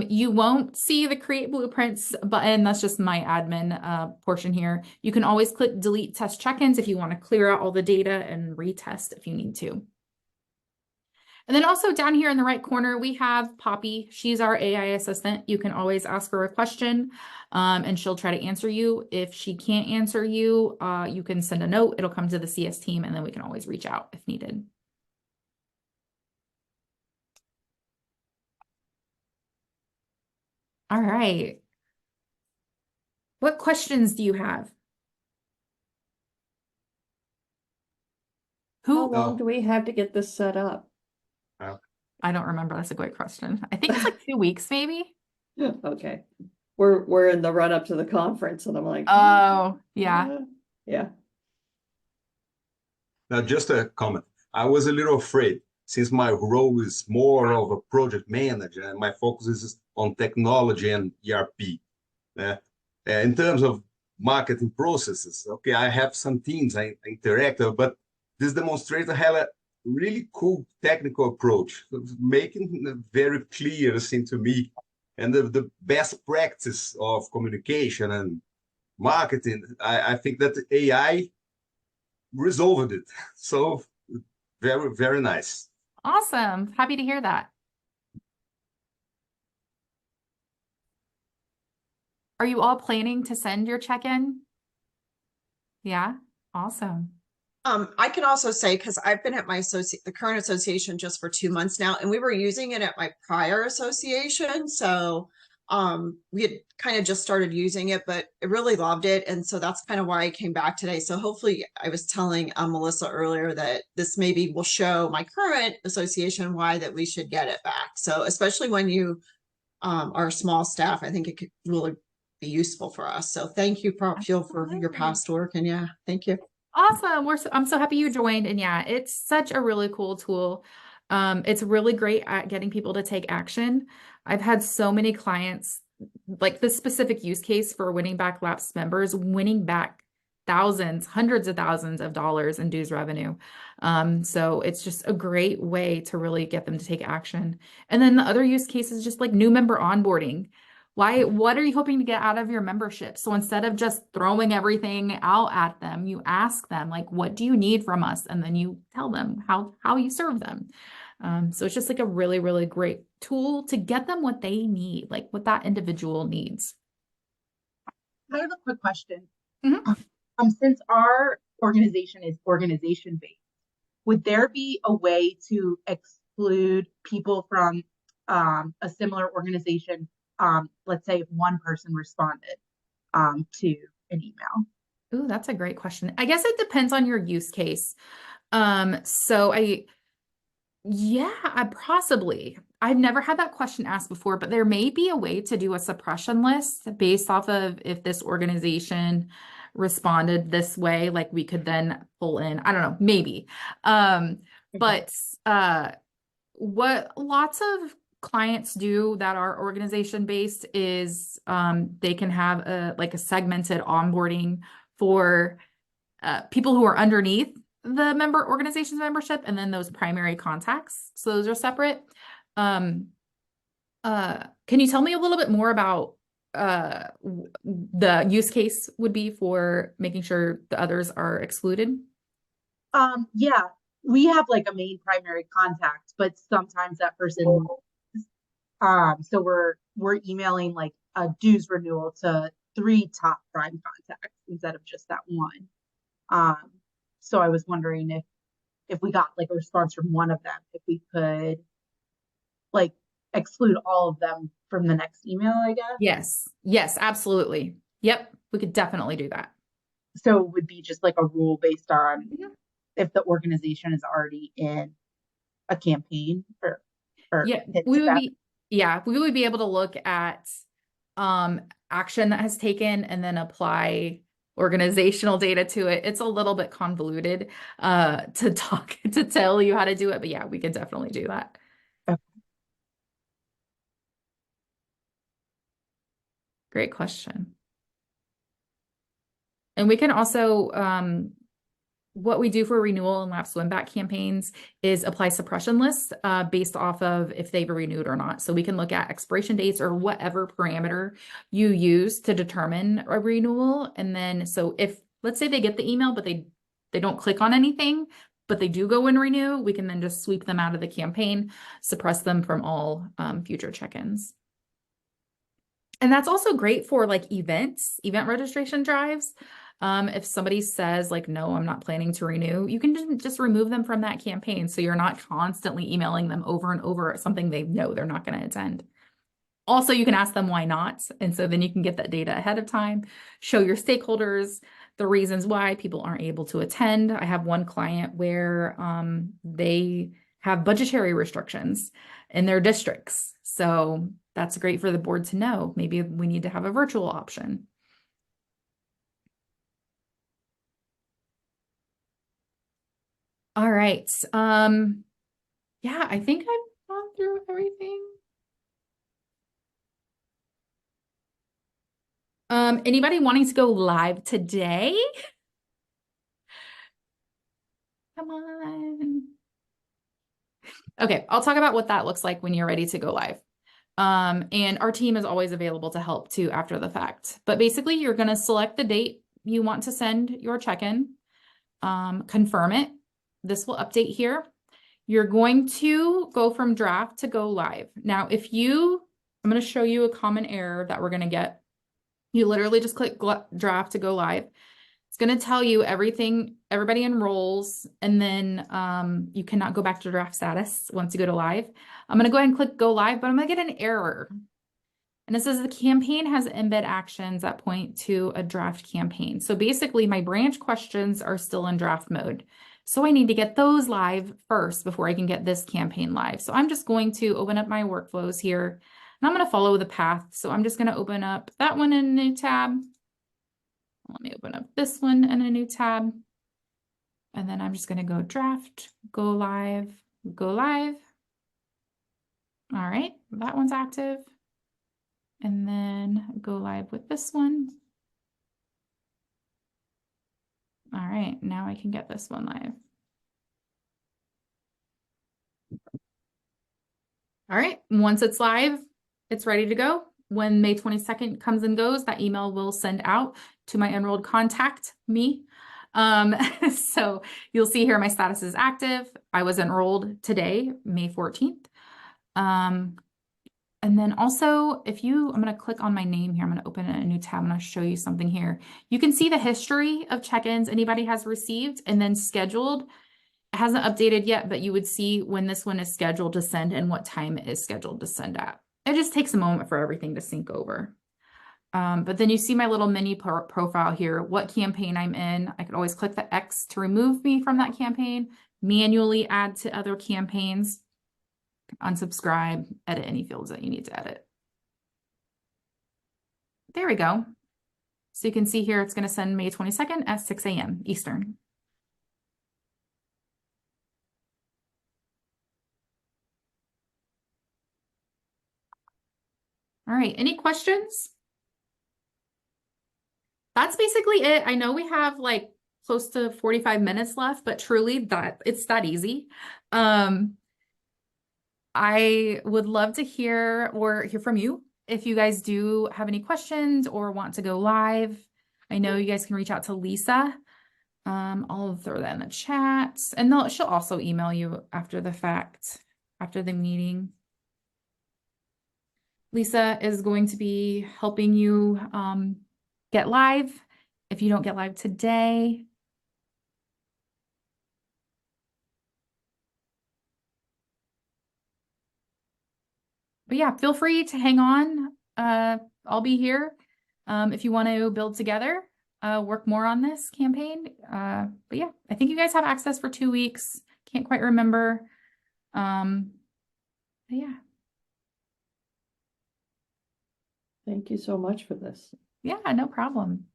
You won't see the create blueprints button. That's just my admin portion here. You can always click delete test check-ins if you want to clear out all the data and retest if you need to. And then also down here in the right corner, we have Poppy. She's our AI assistant. You can always ask her a question and she'll try to answer you. If she can't answer you, you can send a note. It'll come to the CS team and then we can always reach out if needed. All right. What questions do you have? How Who? long do we have to get this set up? I don't remember. That's a great question. I think it's like 2 weeks, maybe. Okay. We're in the run up to the conference and I'm like, Oh, yeah. Yeah. Now, just a comment. I was a little afraid since my role is more of a project manager and my focus is on technology and ERP. In terms of marketing processes, okay, I have some teams I interact with, but this demonstrator had a really cool technical approach, making it very clear to me, and the best practice of communication and marketing. I think that AI resolved it. So very, very nice. Awesome. Happy to hear that. Are you all planning to send your check-in? Yeah, awesome. I can also say, because I've been at my the current association just for 2 months now, and we were using it at my prior association. So we had kind of just started using it, but I really loved it. And so that's kind of why I came back today. So hopefully I was telling Melissa earlier that this maybe will show my current association why that we should get it back. So especially when you are a small staff, I think it could really be useful for us. So thank you, Prop Fuel, for your Absolutely. past work. And yeah, thank you. Awesome. I'm so happy you joined. And yeah, it's such a really cool tool. It's really great at getting people to take action. I've had so many clients, like this specific use case for winning back lapsed members, winning back thousands, hundreds of thousands of dollars in dues revenue. So it's just a great way to really get them to take action. And then the other use case is just like new member onboarding. What are you hoping to get out of your membership? So instead of just throwing everything out at them, you ask them, like, what do you need from us? And then you tell them how you serve them. So it's just like a really, really great tool to get them what they need, like what that individual needs. I have a quick question. Mhm. Since our organization is organization-based, would there be a way to exclude people from a similar organization? Let's say if one person responded to an email. Ooh, that's a great question. I guess it depends on your use case. Possibly. I've never had that question asked before, but there may be a way to do a suppression list based off of if this organization responded this way, like we could then pull in, I don't know, maybe. But what lots of clients do that are organization based is they can have a segmented onboarding for people who are underneath the member organization's membership, and then those primary contacts. So those are separate. Can you tell me a little bit more about the use case would be for making sure the others are excluded? Yeah, we have like a main primary contact, but sometimes that person so we're emailing like a dues renewal to 3 top prime contacts instead of just that one. So I was wondering if we got like a response from one of them, if we could like exclude all of them from the next email, I guess. Yes, absolutely. Yep, we could definitely do that. So it would be just like a rule based on if the organization is already in a campaign or yeah, we would be able to look at action that has taken and then apply organizational data to it. It's a little bit convoluted to tell you how to do it, but yeah, we can definitely do that. Okay. Great question. And we can also what we do for renewal and lapse win back campaigns is apply suppression lists based off of if they've renewed or not. So we can look at expiration dates or whatever parameter you use to determine a renewal. And then, so if, let's say they get the email, but they don't click on anything, but they do go and renew, we can then just sweep them out of the campaign, suppress them from all future check-ins. And that's also great for like event registration drives. If somebody says like, no, I'm not planning to renew, you can just remove them from that campaign. So you're not constantly emailing them over and over something they know they're not going to attend. Also, you can ask them why not. And so then you can get that data ahead of time, show your stakeholders the reasons why people aren't able to attend. I have one client where they have budgetary restrictions in their districts. So that's great for the board to know. Maybe we need to have a virtual option. All right. Yeah, I think I've gone through everything. Anybody wanting to go live today? Come on. Okay, I'll talk about what that looks like when you're ready to go live. And our team is always available to help too after the fact. But basically, you're going to select the date you want to send your check-in, confirm it. This will update here. You're going to go from draft to go live. Now, I'm going to show you a common error that we're going to get. You literally just click draft to go live. It's going to tell you everything, everybody enrolls, and then you cannot go back to draft status once you go to live. I'm going to go ahead and click go live, but I'm going to get an error. And it says the campaign has embed actions that point to a draft campaign. So basically my branch questions are still in draft mode. So I need to get those live first before I can get this campaign live. So I'm just going to open up my workflows here, and I'm going to follow the path. So I'm just going to open up that one in a new tab. Let me open up this one in a new tab. And then I'm just going to go draft, go live, go live. All right, that one's active. And then go live with this one. All right, now I can get this one live. All right, once it's live, it's ready to go. When May 22nd comes and goes, that email will send out to my enrolled contact, me. So you'll see here my status is active. I was enrolled today, May 14th. And then also, I'm going to click on my name here. I'm going to open a new tab. I'm going to show you something here. You can see the history of check-ins anybody has received, and then scheduled. It hasn't updated yet, but you would see when this one is scheduled to send and what time it is scheduled to send at. It just takes a moment for everything to sync over. But then you see my little mini profile here, what campaign I'm in. I could always click the X to remove me from that campaign, manually add to other campaigns, unsubscribe, edit any fields that you need to edit. There we go. So you can see here, it's going to send May 22nd at 6 a.m. Eastern. All right, any questions? That's basically it. I know we have like close to 45 minutes left, but truly it's that easy. I would love to hear from you if you guys do have any questions or want to go live. I know you guys can reach out to Lisa. I'll throw that in the chat, and she'll also email you after the fact, after the meeting. Lisa is going to be helping you get live if you don't get live today. But yeah, feel free to hang on. I'll be here if you want to build together, work more on this campaign. But yeah, I think you guys have access for 2 weeks. Can't quite remember. But yeah. Thank you so much for this. Yeah, no problem.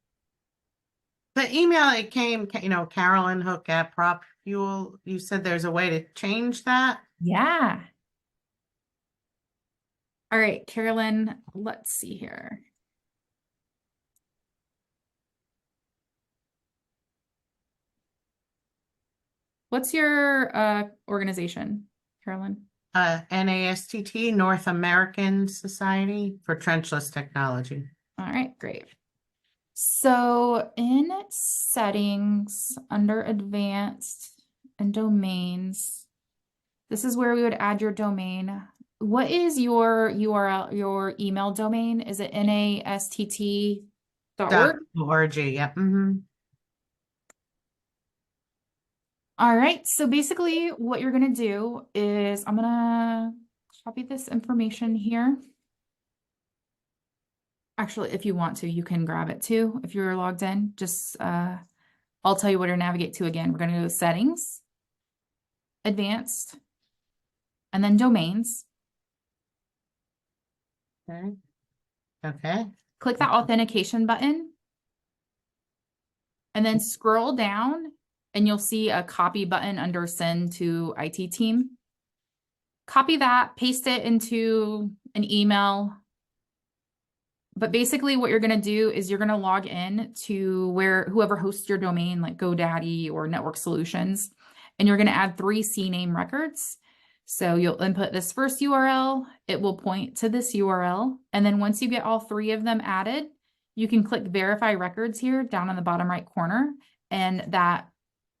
The email it came, Carolyn Hook at Prop Fuel. You said there's a way to change that. Yeah. All right, Carolyn, let's see here. What's your organization, Carolyn? NASTT, North American Society for Trenchless Technology. All right, great. So in settings, under advanced and domains, this is where we would add your domain. What is your URL, your email domain? Is it NASTT.org? .org, yep. Mm-hmm. All right, so basically what you're going to do is I'm going to copy this information here. Actually, if you want to, you can grab it too. If you're logged in, just I'll tell you where to navigate to again. We're going to go to settings, advanced, and then domains. Okay. Okay. Click that authentication button and then scroll down and you'll see a copy button under send to IT team. Copy that, paste it into an email. But basically what you're going to do is you're going to log in to whoever hosts your domain, like GoDaddy or Network Solutions, and you're going to add 3 CNAME records. So you'll input this first URL, it will point to this URL. And then once you get all 3 of them added, you can click verify records here down in the bottom right corner. And that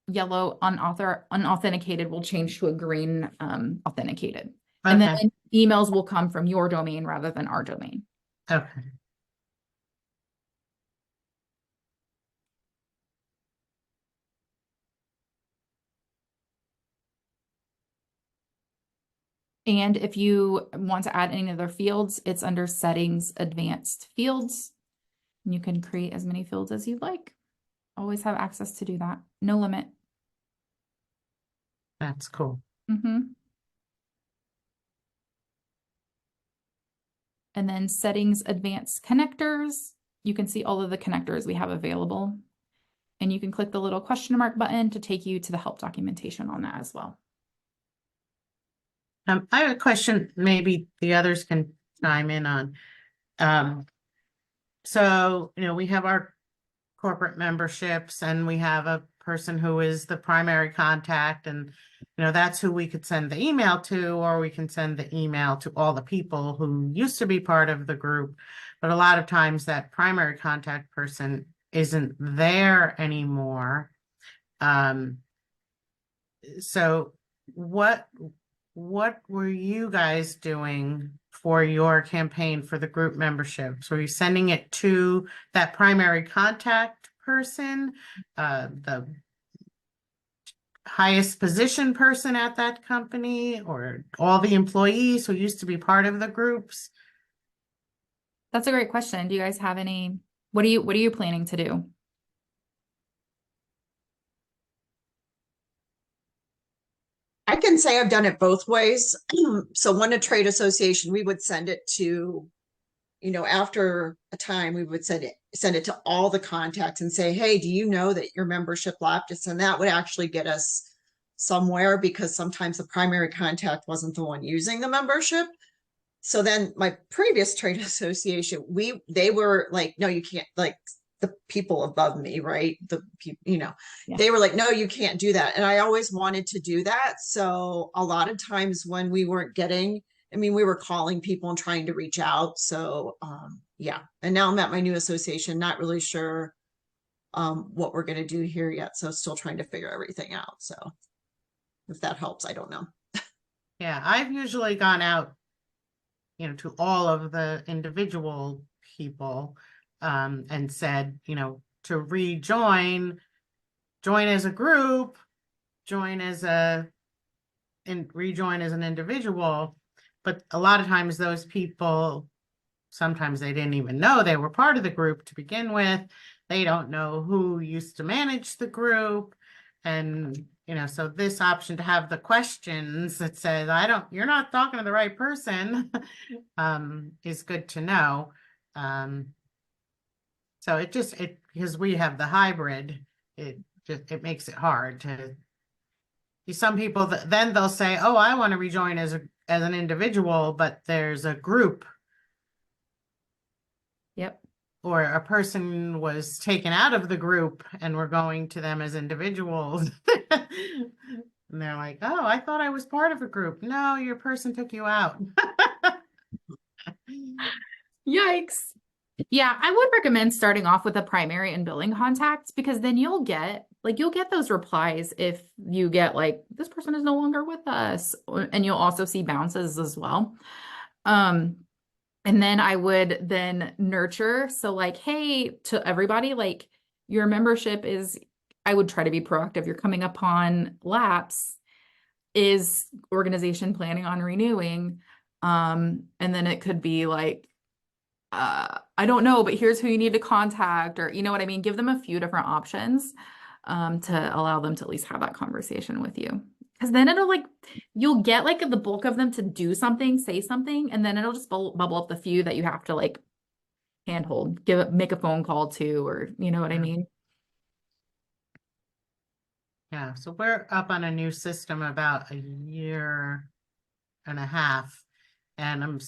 yellow unauthenticated will change to a green authenticated. Okay. And then emails will come from your domain rather than our domain. Okay. And if you want to add any other fields, it's under settings, advanced fields. And you can create as many fields as you'd like. Always have access to do that. No limit. That's cool. And then settings, advanced connectors. You can see all of the connectors we have available. And you can click the little question mark button to take you to the help documentation on that as well. I have a question, maybe the others can chime in on. So, we have our corporate memberships and we have a person who is the primary contact, and that's who we could send the email to, or we can send the email to all the people who used to be part of the group. But a lot of times that primary contact person isn't there anymore. So what were you guys doing for your campaign for the group memberships? Were you sending it to that primary contact person, the highest position person at that company, or all the employees who used to be part of the groups? That's a great question. Do you guys have any, what are you planning to do? I can say I've done it both ways. So when a trade association, we would send it to, after a time, we would send it to all the contacts and say, hey, do you know that your membership lapsed? And that would actually get us somewhere, because sometimes the primary contact wasn't the one using the membership. So then my previous trade association, they were like, no, you can't, like the people above me, right? The people, Yeah. they were like, no, you can't do that. And I always wanted to do that. So a lot of times when we weren't getting, we were calling people and trying to reach out. So yeah. And now I'm at my new association, not really sure what we're going to do here yet. So still trying to figure everything out. So if that helps, I don't know. Yeah, I've usually gone out, to all of the individual people, and said, to rejoin, join as a group, rejoin as an individual. But a lot of times those people, sometimes they didn't even know they were part of the group to begin with. They don't know who used to manage the group. And, so this option to have the questions that says, you're not talking to the right person, is good to know. So because we have the hybrid, it makes it hard to. Some people then they'll say, oh, I want to rejoin as an individual, but there's a group. Yep. Or a person was taken out of the group and we're going to them as individuals. And they're like, oh, I thought I was part of a group. No, your person took you out. Yikes. Yeah, I would recommend starting off with a primary and billing contacts, because then you'll get those replies if you get like, this person is no longer with us, and you'll also see bounces as well. And then I would then nurture. So like, hey, to everybody, like your membership is, I would try to be proactive. You're coming upon lapse. Is organization planning on renewing? And then it could be like, I don't know, but here's who you need to contact, or you know what I mean? Give them a few different options to allow them to at least have that conversation with you. Because then you'll get like the bulk of them to do something, say something, and then it'll just bubble up the few that you have to like handhold, make a phone call to, or you know what I mean? Yeah, so we're up on a new system about a year and a half, and I'm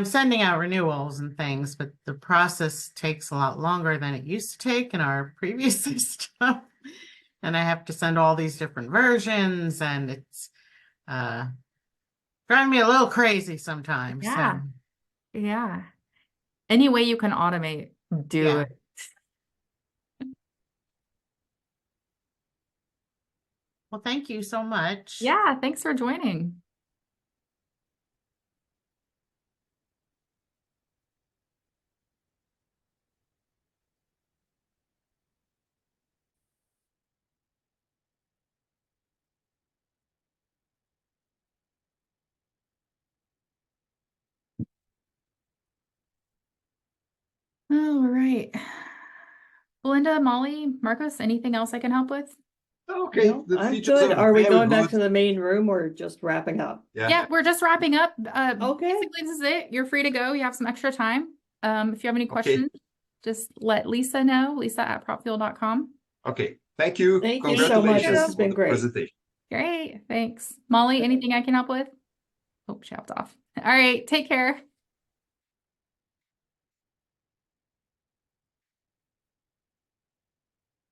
sending out renewals and things, but the process takes a lot longer than it used to take in our previous system. And I have to send all these different versions, and it's driving me a little crazy sometimes. Yeah. Yeah. Any way you can automate, do it. Well, thank you so much. Yeah, thanks for joining. All right. Belinda, Molly, Marcos, anything else I can help with? Okay, No, the I'm features good. are Are we very going back good. to the main room or just wrapping up? Yeah, we're just wrapping up. Okay. Basically, this is it. You're free to go. You have some extra time. If you have any Okay. questions, just let Lisa know, lisa@propfuel.com. Okay, thank you. Thank you so much. Congratulations This has for been the great. presentation. Great. Thanks. Molly, anything I can help with? Oh, she hopped off. All right. Take care.